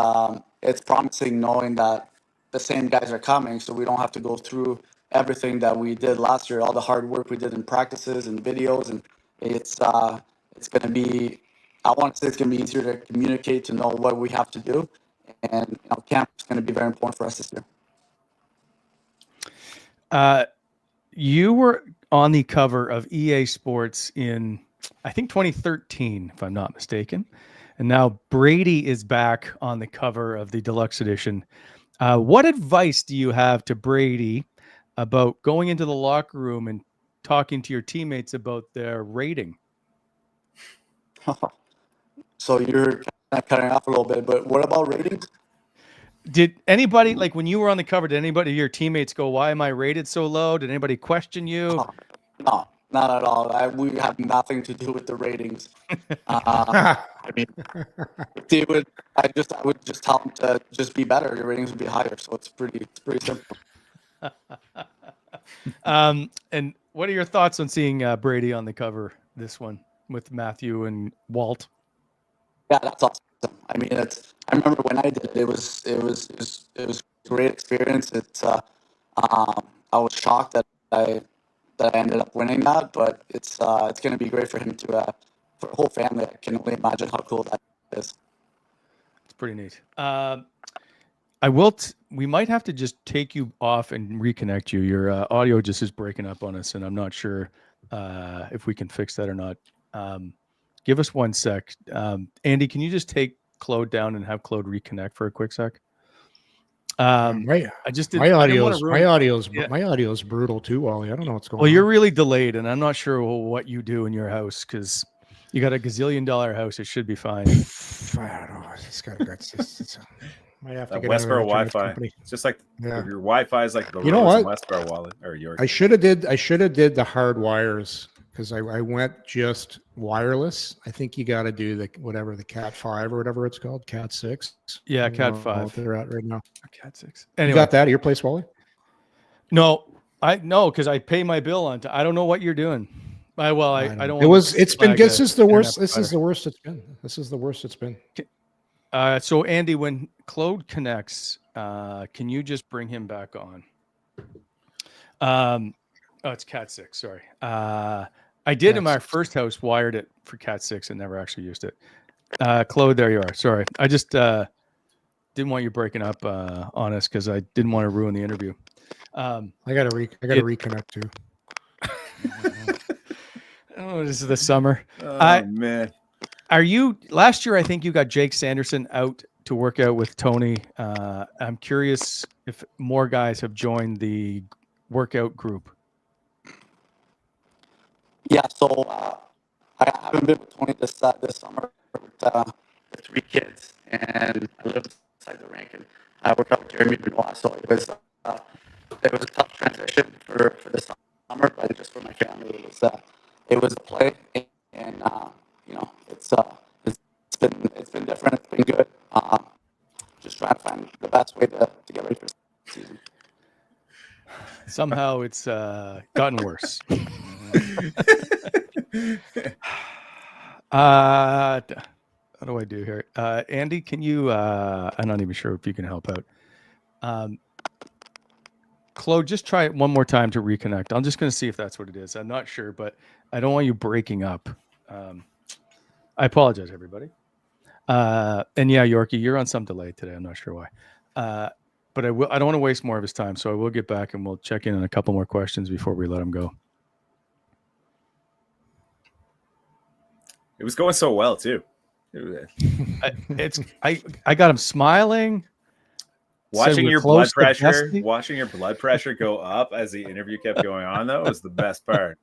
promising knowing that the same guys are coming, so we don't have to go through everything that we did last year, all the hard work we did in practices and videos, and it's going to be. I want to say it's going to be easier to communicate, to know what we have to do, and you know, camp is going to be very important for us this year. You were on the cover of EA Sports in, I think, 2013, if I'm not mistaken. And now Brady is back on the cover of the deluxe edition. What advice do you have to Brady about going into the locker room and talking to your teammates about their rating? So you're kind of cutting off a little bit, but what about ratings? Did anybody, like when you were on the cover, did anybody of your teammates go, "Why am I rated so low?" Did anybody question you? No, not at all. We have nothing to do with the ratings. I mean, I would just tell them to just be better. Your ratings would be higher. So it's pretty simple. And what are your thoughts on seeing Brady on the cover, this one with Matthew and Walt? Yeah, that's awesome. I mean, I remember when I did it. It was a great experience. I was shocked that I ended up winning that, but it's going to be great for him to for the whole family. I can only imagine how cool that is. It's pretty neat. We might have to just take you off and reconnect you. Your audio just is breaking up on us, and I'm not sure if we can fix that or not. Give us 1 sec. Andy, can you just take Claude down and have Claude reconnect for a quick sec? My audio's brutal too, Wally. I don't know what's going on. Well, you're really delayed, and I'm not sure what you do in your house because you got a gazillion-dollar house. It should be fine. I don't know. Might have to get Westboro Wi-Fi. It's just like your Wi-Fi is like the Westboro wallet or yours. I should have did the hard wires because I went just wireless. I think you got to do the Cat 5 or whatever it's called, Cat 6. Yeah, Cat 5. They're at right now. Cat 6. Anyway, you got that at your place, Wally? No, because I pay my bill on. I don't know what you're doing. I don't. It's been. This is the worst. This is the worst it's been. This is the worst it's been. So Andy, when Claude connects, can you just bring him back on? It's Cat 6. Sorry. I did in my first house, wired it for Cat 6 and never actually used it. Claude, there you are. Sorry. I just didn't want you breaking up on us because I didn't want to ruin the interview. I gotta reconnect too. Oh, this is the summer. Oh man. Are you last year? I think you got Jake Sanderson out to work out with Tony. I'm curious if more guys have joined the workout group. Yeah, so I haven't been with Tony this summer with the 3 kids, and I live beside the rink, and I worked out with Jeremy Benoit, so it was a tough transition for this summer, but just for my family, it was a play, and you know, it's been different, it's been good. Just trying to find the best way to get ready for the season. Somehow it's gotten worse. How do I do here? Andy, can you I'm not even sure if you can help out. Claude, just try it one more time to reconnect. I'm just going to see if that's what it is. I'm not sure, but I don't want you breaking up. I apologize, everybody. And yeah, Yorkie, you're on some delay today. I'm not sure why. But I don't want to waste more of his time, so I will get back and we'll check in on a couple more questions before we let him go. It was going so well too. I got him smiling. Watching your blood pressure go up as the interview kept going on, though, was the best part.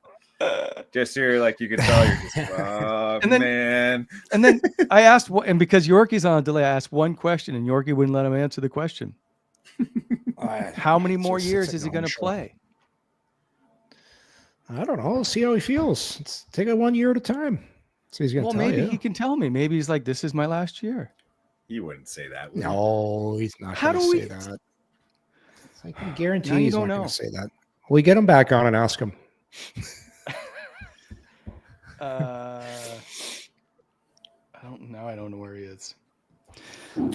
Just here, like you can tell, you're just, oh, And then- man. And then I asked, and because Yorkie's on a delay, I asked one question, and Yorkie wouldn't let him answer the question. How many more years is he going to play? I don't know. See how he feels. Let's take it 1 year at a time. So he's going to tell Maybe you. he can tell me. Maybe he's like, this is my last year. He wouldn't say that. would he? No, he's not How going do to we- say that. I can guarantee Now you he's don't not going know. to say that. We get him back on and ask him. I don't know where he is.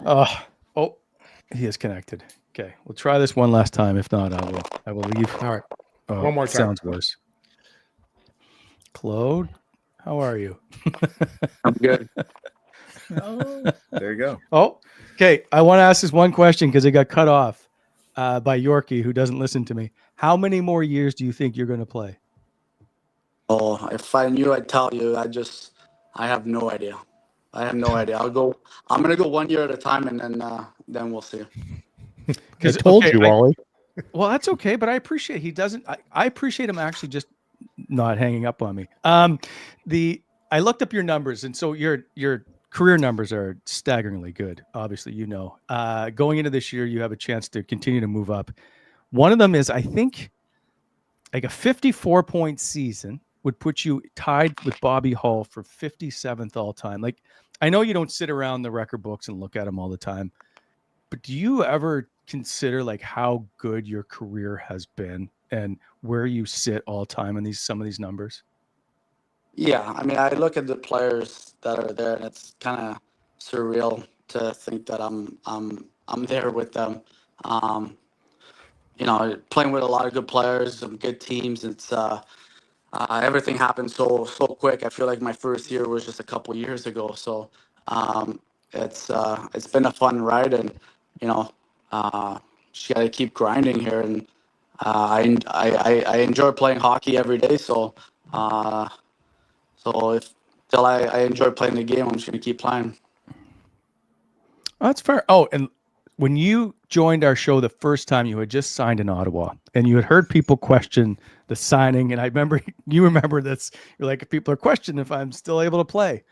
Oh, he is connected. Okay, we'll try this one last time. If not, I will leave. All right. Oh, One more time. Sounds worse. Claude, how are you? I'm good. Oh, there you go. Oh, okay. I want to ask this one question because it got cut off by Yorkie, who doesn't listen to me. How many more years do you think you're going to play? Oh, if I knew, I'd tell you. I have no idea. I have no idea. I'm gonna go 1 year at a time, and then we'll see. I told you, Wally. Well, that's okay, but I appreciate he doesn't. I appreciate him actually just not hanging up on me. I looked up your numbers, and so your career numbers are staggeringly good. Obviously, going into this year, you have a chance to continue to move up. One of them is, I think, like a 54-point season would put you tied with Bobby Hull for 57th all time. Like, I know you don't sit around the record books and look at them all the time, but do you ever consider like how good your career has been and where you sit all time in some of these numbers? Yeah, I mean, I look at the players that are there, and it's kind of surreal to think that I'm there with them. Playing with a lot of good players, some good teams. It's everything happened so quick. I feel like my first year was just a couple years ago. So it's been a fun ride, and just gotta keep grinding here. And I enjoy playing hockey every day. So till I enjoy playing the game, I'm just gonna keep playing. Oh, that's fair. Oh, and when you joined our show the first time, you had just signed in Ottawa, and you had heard people question the signing. And I remember you remember this. You're like, if people are questioning if I'm still able to play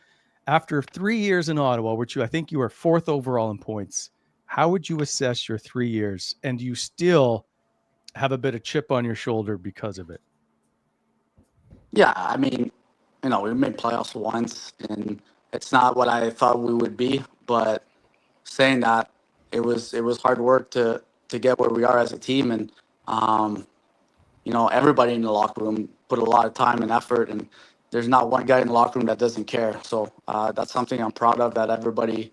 after 3 years in Ottawa, which I think you were 4th overall in points. How would you assess your 3 years? And do you still have a bit of chip on your shoulder because of it? Yeah, I mean, we made playoffs once, and it's not what I thought we would be. But saying that, it was hard work to get where we are as a team, and everybody in the locker room put a lot of time and effort, and there's not one guy in the locker room that doesn't care. So that's something I'm proud of. That everybody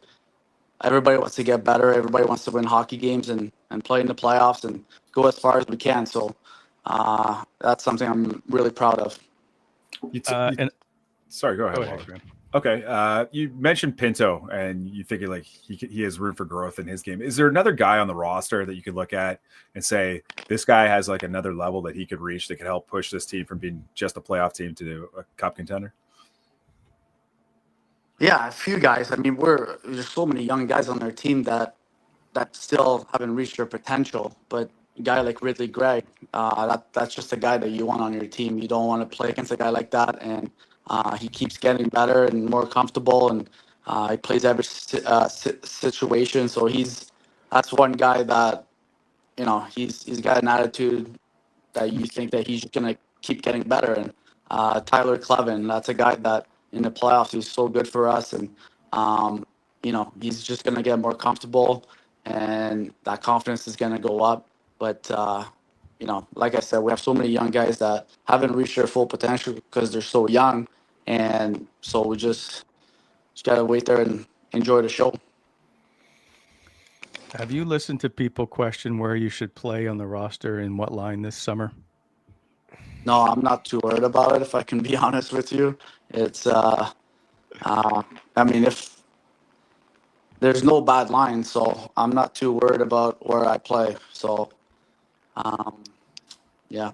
wants to get better. Everybody wants to win hockey games and play in the playoffs and go as far as we can. So that's something I'm really proud of. Sorry, go ahead. Go ahead, Wally. Graham. Okay, you mentioned Pinto, and you think like he has room for growth in his game. Is there another guy on the roster that you could look at and say this guy has like another level that he could reach that could help push this team from being just a playoff team to a cup contender? Yeah, a few guys. I mean, there's so many young guys on their team that still haven't reached their potential. But a guy like Ridley Gregg, that's just a guy that you want on your team. You don't want to play against a guy like that, and he keeps getting better and more comfortable, and he plays every situation. So that's one guy that he's got an attitude that you think that he's gonna keep getting better. And Tyler Clevin, that's a guy that in the playoffs he's so good for us, and he's just gonna get more comfortable, and that confidence is gonna go up. But like I said, we have so many young guys that haven't reached their full potential because they're so young, and so we just gotta wait there and enjoy the show. Have you listened to people question where you should play on the roster and what line this summer? No, I'm not too worried about it, if I can be honest with you. It's I mean, if there's no bad line, so I'm not too worried about where I play. So yeah.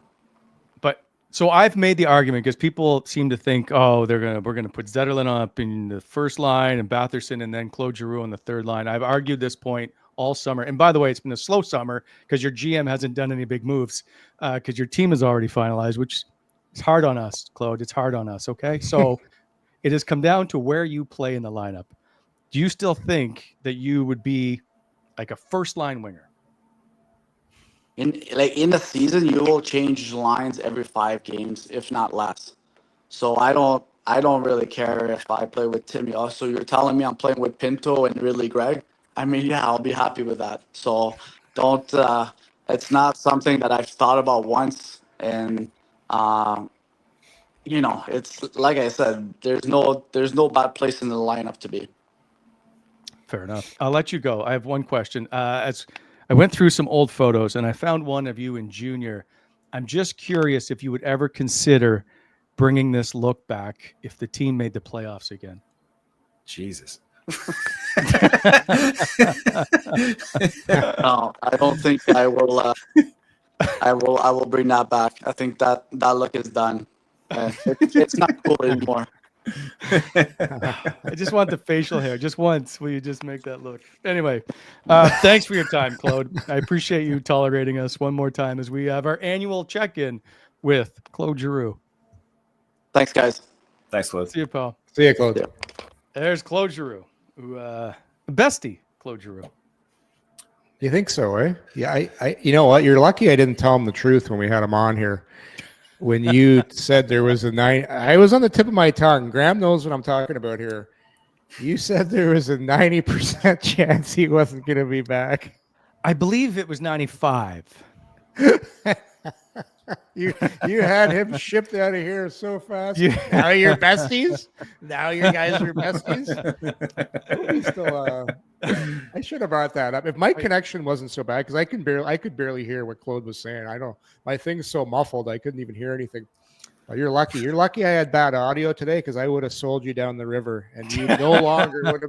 But so I've made the argument because people seem to think, oh, we're gonna put Zetterlund up in the first line and Batherson and then Claude Giroux on the third line. I've argued this point all summer. And by the way, it's been a slow summer because your GM hasn't done any big moves because your team is already finalized, which It's hard on us, Claude. It's hard on us. Okay. So it has come down to where you play in the lineup. Do you still think that you would be like a first line winger? In the season, you will change lines every 5 games, if not less. So I don't really care if I play with Timmy. Also, you're telling me I'm playing with Pinto and Ridley Gregg. I mean, yeah, I'll be happy with that. So don't. It's not something that I've thought about once, and it's like I said, there's no bad place in the lineup to be. Fair enough. I'll let you go. I have one question. As I went through some old photos and I found one of you in junior. I'm just curious if you would ever consider bringing this look back if the team made the playoffs again. Jesus. No, I don't think I will. I will bring that back. I think that look is done. It's not cool anymore. I just want the facial hair. Just once. Will you just make that look? Anyway, thanks for your time, Claude. I appreciate you tolerating us one more time as we have our annual check-in with Claude Giroux. Thanks, guys. Thanks, Claude. See you, pal. See you, Claude. Yeah. There's Claude Giroux, bestie Claude Giroux. You think so, eh? Yeah, I you know what? You're lucky I didn't tell him the truth when we had him on here. When you said there was a 9, I was on the tip of my tongue. Graham knows what I'm talking about here. You said there was a 90% chance he wasn't going to be back. I believe it was 95. You had him shipped out of here so fast. Now you're besties. Now you guys are besties. Still, I should have brought that up. If my connection wasn't so bad, because I could barely hear what Claude was saying. My thing's so muffled I couldn't even hear anything. You're lucky. You're lucky I had bad audio today, because I would have sold you down the river, and you no longer would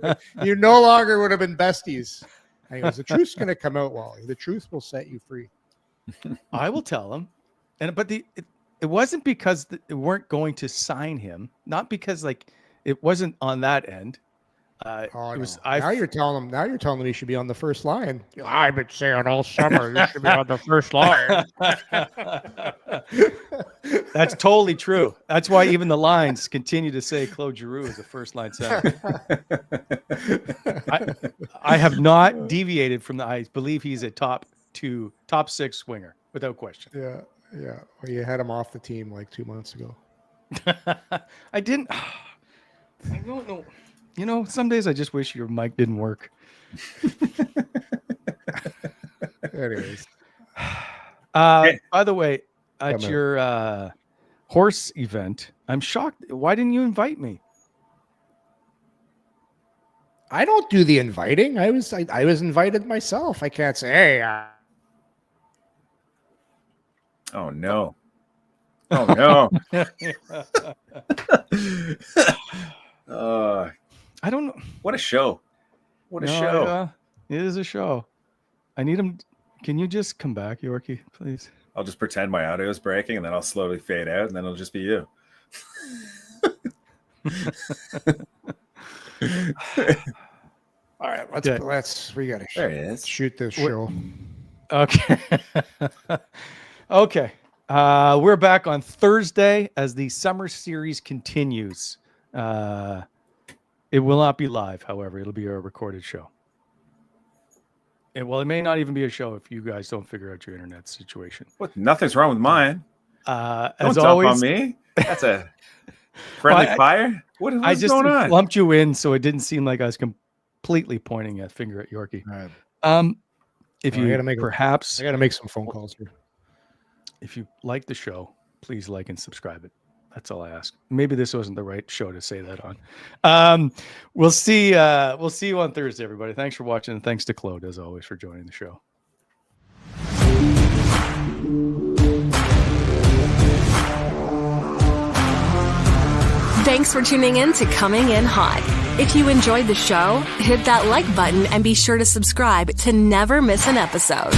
have been besties. Anyways, the truth's going to come out, Wally. The truth will set you free. I will tell him. But it wasn't because they weren't going to sign him, not because it wasn't on that end. It was. Now you're telling him he should be on the first line. I've been saying all summer you should be on the first line. That's totally true. That's why even the lines continue to say Claude Giroux is the first line center. I have not deviated from I believe he's a top 6 winger without question. Yeah. Yeah, well, you had him off the team like 2 months ago. I didn't. I don't know. You know, some days I just wish your mic didn't work. Anyways. By the way, at your horse event, I'm shocked. Why didn't you invite me? I don't do the inviting. I was invited myself. I can't say, hey. Oh no! Oh no! I don't know. What a show! What a show! It is a show. I need him. Can you just come back, Yorkie, please? I'll just pretend my audio is breaking, and then I'll slowly fade out, and then it'll just be you. All right, we gotta shoot this show. Okay. Okay. We're back on Thursday as the summer series continues. It will not be live, however. It'll be a recorded show. It may not even be a show if you guys don't figure out your internet situation. What? Nothing's wrong with mine. As don't always, dump on me. That's a friendly fire. What's I just going on? lumped you in, so it didn't seem like I was completely pointing a finger at Yorkie. Right. If you perhaps, I got to make some phone calls here. If you like the show, please like and subscribe it. That's all I ask. Maybe this wasn't the right show to say that on. We'll see you on Thursday, everybody. Thanks for watching, and thanks to Claude, as always, for joining the show. Thanks for tuning in to Coming In Hot. If you enjoyed the show, hit that like button and be sure to subscribe to never miss an episode.